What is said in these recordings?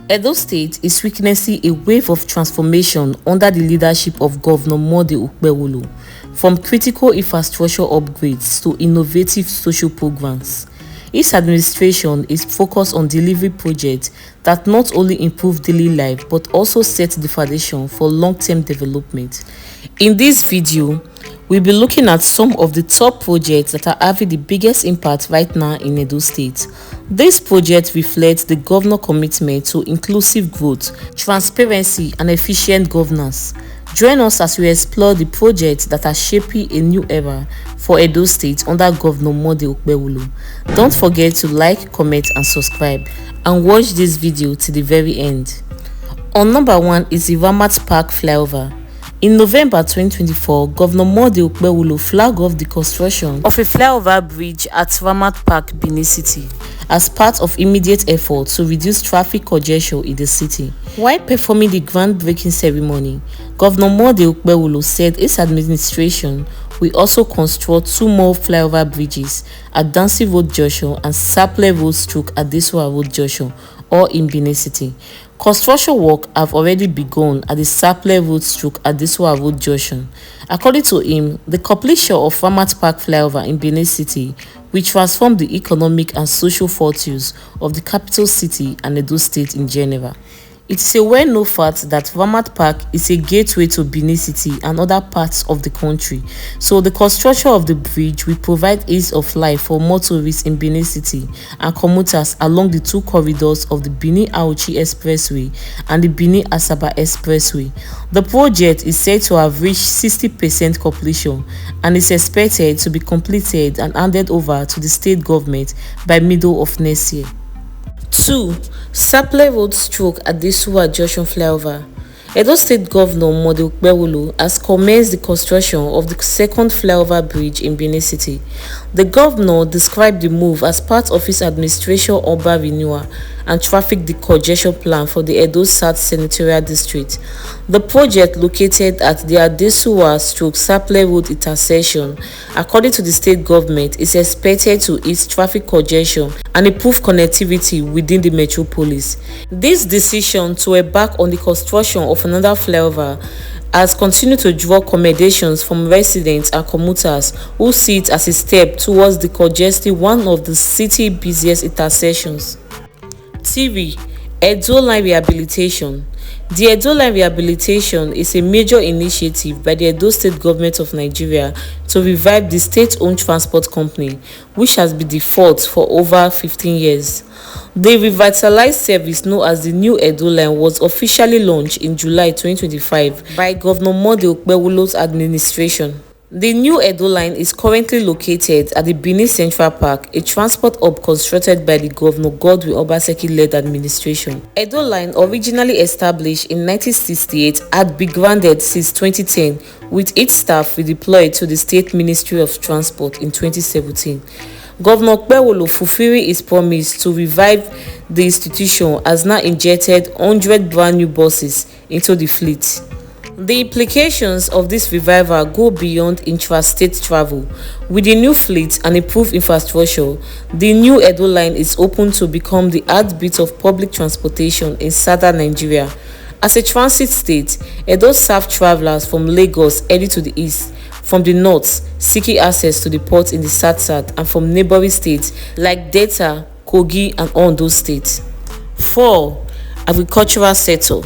Edo State is witnessing a wave of transformation under the leadership of Governor Okpebholo, from critical infrastructure upgrades to innovative social programs. His administration is focused on delivery projects that not only improve daily life but also set the foundation for long-term development. In this video, we'll be looking at some of the top projects that are having the biggest impact right now in Edo State. These projects reflect the governor's commitment to inclusive growth, transparency, and efficient governance. Join us as we explore the projects that are shaping a new era for Edo State under Governor Okpebholo. Don't forget to like, comment, and subscribe, and watch this video to the very end. On number 1 is the Ramat Park Flyover. In November 2024, Governor Okpebholo flagged off the construction of a flyover bridge at Ramat Park, Benin City, as part of immediate efforts to reduce traffic congestion in the city. While performing the groundbreaking ceremony, Governor Okpebholo said his administration will also construct 2 more flyover bridges at Dancy Road Junction and Sapele Road Adesuwa Road Junction, all in Benin City. Construction work have already begun at the Sapele Road Adesuwa Road Junction. According to him, the completion of Ramat Park Flyover in Benin City will transform the economic and social fortunes of the capital city and Edo State in general. It is a well-known fact that Ramat Park is a gateway to Benin City and other parts of the country, so the construction of the bridge will provide ease of life for motorists in Benin City and commuters along the 2 corridors of the Benin-Auchi expressway and the Benin-asaba expressway. The project is said to have reached 60% completion and is expected to be completed and handed over to the state government by middle of next year. 2. Sapele Road Adesuwa Junction Flyover. Edo State Governor Okpebholo has commenced the construction of the 2nd flyover bridge in Benin City. The governor described the move as part of his administration urban renewal and traffic decongestion plan for the Edo South Senatorial District. The project, located at the Adesuwa-Sapele Road intersection, according to the state government, is expected to ease traffic congestion and improve connectivity within the metropolis. This decision to embark on the construction of another flyover has continued to draw commendations from residents and commuters who see it as a step towards decongesting one of the city's busiest intersections. 3. Edo Line Rehabilitation. The Edo Line Rehabilitation is a major initiative by the Edo State Government of Nigeria to revive the state-owned transport company, which has been defunct for over 15 years. The revitalized service known as the New Edo Line was officially launched in July 2025 by Governor Okpebholo's administration. The new Edo Line is currently located at the Benin Central Park, a transport hub constructed by the Governor Godwin Obaseki-led administration. Edo Line, originally established in 1968, had been grounded since 2010, with its staff redeployed to the State Ministry of Transport in 2017. Governor Okpebholo, fulfilling his promise to revive the institution, has now injected 100 brand new buses into the fleet. The implications of this revival go beyond intrastate travel. With the new fleet and improved infrastructure, the new Edo Line is open to become the heartbeat of public transportation in southern Nigeria. As a transit state, Edo serves travelers from Lagos heading to the east, from the north seeking access to the port in the south, and from neighboring states like Delta, Kogi, and Ondo states. 4. Agricultural sector.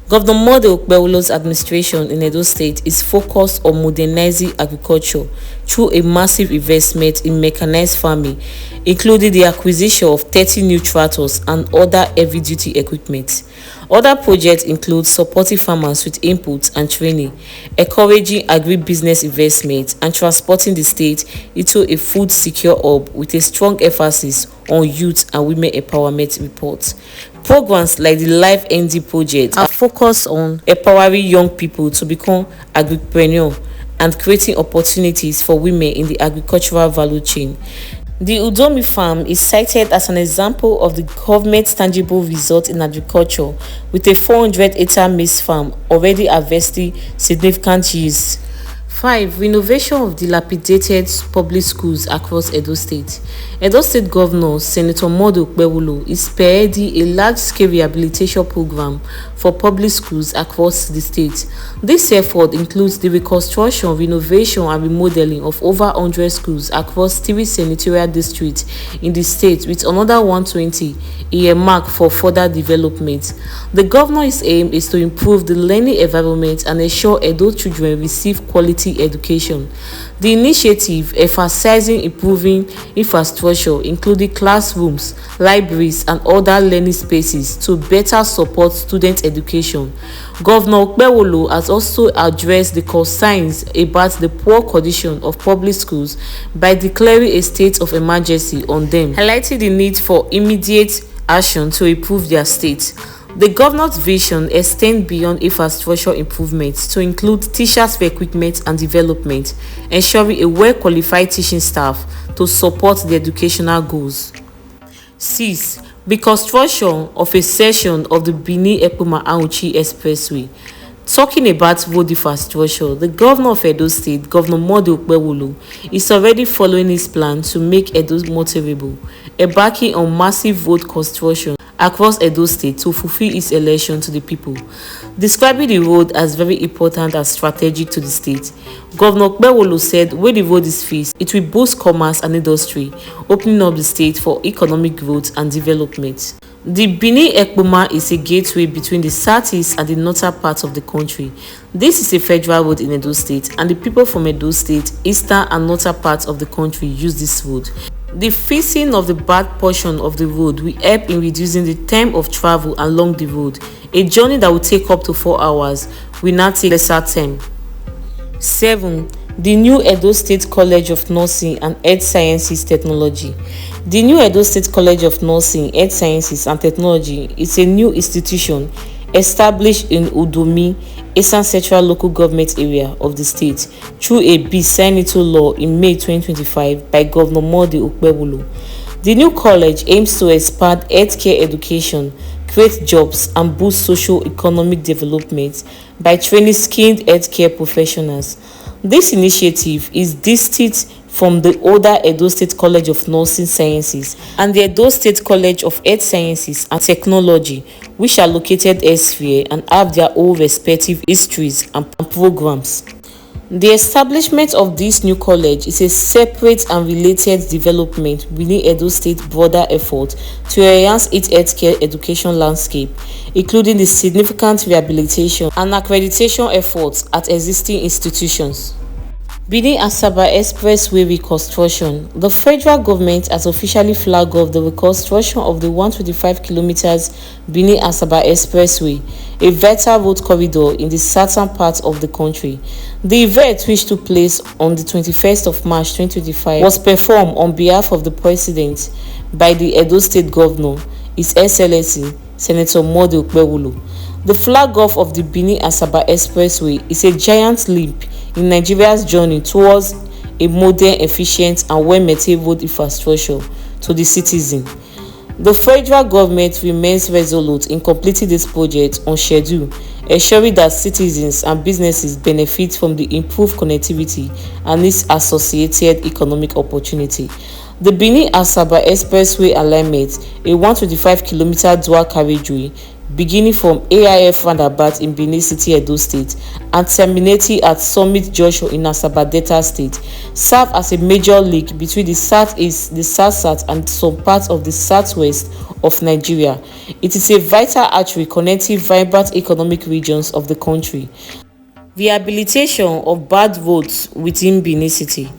Governor Okpebholo's administration in Edo State is focused on modernizing agriculture through a massive investment in mechanized farming, including the acquisition of 30 new tractors and other heavy-duty equipment. Other projects include supporting farmers with inputs and training, encouraging agribusiness investment, and transporting the state into a food-secure hub with a strong emphasis on youth and women empowerment reports. Programs like the Life ND project are focused on empowering young people to become agripreneurs and creating opportunities for women in the agricultural value chain. The Udomi farm is cited as an example of the government's tangible result in agriculture, with a 400-hectare maize farm already harvesting significant yields. 5. Renovation of dilapidated public schools across Edo State. Edo State Governor Senator Okpebholo is spearheading a large-scale rehabilitation program for public schools across the state. This effort includes the reconstruction, renovation and remodeling of over 100 schools across 3 senatorial districts in the state, with another 120 earmarked for further development. The governor's aim is to improve the learning environment and ensure Edo children receive quality education. The initiative emphasizing improving infrastructure, including classrooms, libraries, and other learning spaces to better support student education. Governor Okpebholo has also addressed the concerns about the poor condition of public schools by declaring a state of emergency on them, highlighting the need for immediate action to improve their state. The governor's vision extends beyond infrastructure improvements to include teachers' equipment and development, ensuring a well-qualified teaching staff to support the educational goals. 6. Reconstruction of a section of the Benin-ekpoma-Auchi expressway. Talking about road infrastructure, the governor of Edo State, Governor Okpebholo, is already following his plan to make Edo more terrible, embarking on massive road construction across Edo State to fulfill its election to the people. Describing the road as very important and strategic to the state, Governor Okpebholo said when the road is fixed, it will boost commerce and industry, opening up the state for economic growth and development. The Benin-Ekpoma is a gateway between the southeast and the northern parts of the country. This is a federal road in Edo State, and the people from Edo State, eastern and northern parts of the country use this road. The fixing of the bad portion of the road will help in reducing the time of travel along the road. A journey that will take up to 4 hours will now take lesser time. 7. The new Edo State College of Nursing and Health Sciences Technology. The new Edo State College of Nursing, Health Sciences and Technology is a new institution established in Udomi, Eastern Central Local Government Area of the state through a bill signed into law in May 2025 by Governor Okpebholo. The new college aims to expand healthcare education, create jobs, and boost socio-economic development by training skilled healthcare professionals. This initiative is distinct from the older Edo State College of Nursing Sciences and the Edo State College of Health Sciences and Technology, which are located elsewhere and have their own respective histories and programs. The establishment of this new college is a separate and related development within Edo State's broader effort to enhance its healthcare education landscape, including the significant rehabilitation and accreditation efforts at existing institutions. Benin-asaba expressway reconstruction. The federal government has officially flagged off the reconstruction of the 125 kilometers Benin-asaba expressway, a vital road corridor in the southern part of the country. The event, which took place on the 21st of March 2025, was performed on behalf of the President by the Edo State Governor, His Excellency Senator Okpebholo. The flag-off of the Benin-asaba expressway is a giant leap in Nigeria's journey towards a modern, efficient, and well-maintained road infrastructure to the citizen. The federal government remains resolute in completing this project on schedule, ensuring that citizens and businesses benefit from the improved connectivity and its associated economic opportunity. The Benin-asaba expressway alignment, a 125-kilometer dual carriageway, beginning from AIF roundabout in Benin City, Edo State, and terminating at Summit Junction in Asaba Delta State, serve as a major link between the southeast, the south-south, and some parts of the southwest of Nigeria. It is a vital artery connecting vibrant economic regions of the country. Rehabilitation of bad roads within Benin City.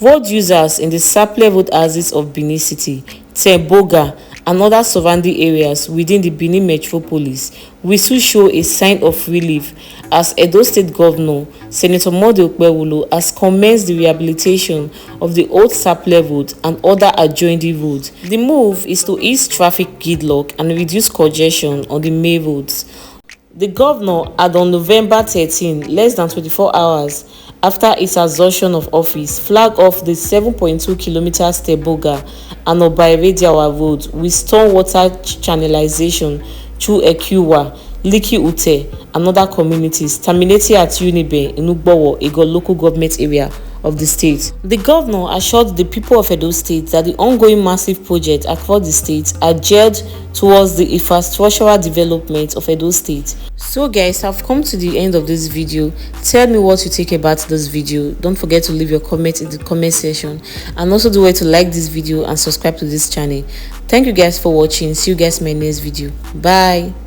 Road users in the Sapele road axis of Benin City, Temboga, and other surrounding areas within the Benin metropolis will soon show a sign of relief as Edo State Governor Senator Okpebholo has commenced the rehabilitation of the old Sapele road and other adjoining roads. The move is to ease traffic gridlock and reduce congestion on the main roads. The governor had on November 13, less than 24 hours after its assumption of office, flagged off the 7.2 kilometers Temboga and Obairediawa road with stormwater channelization through Iguoriakhi, Liki Ute, and other communities terminating at Unibe in Ugbor, Ego local government area of the state. The governor assured the people of Edo State that the ongoing massive projects across the state are geared towards the infrastructural development of Edo State. So guys, I've come to the end of this video. Tell me what you think about this video. Don't forget to leave your comment in the comment section, and also do well to like this video and subscribe to this channel. Thank you guys for watching. See you guys in my next video. Bye.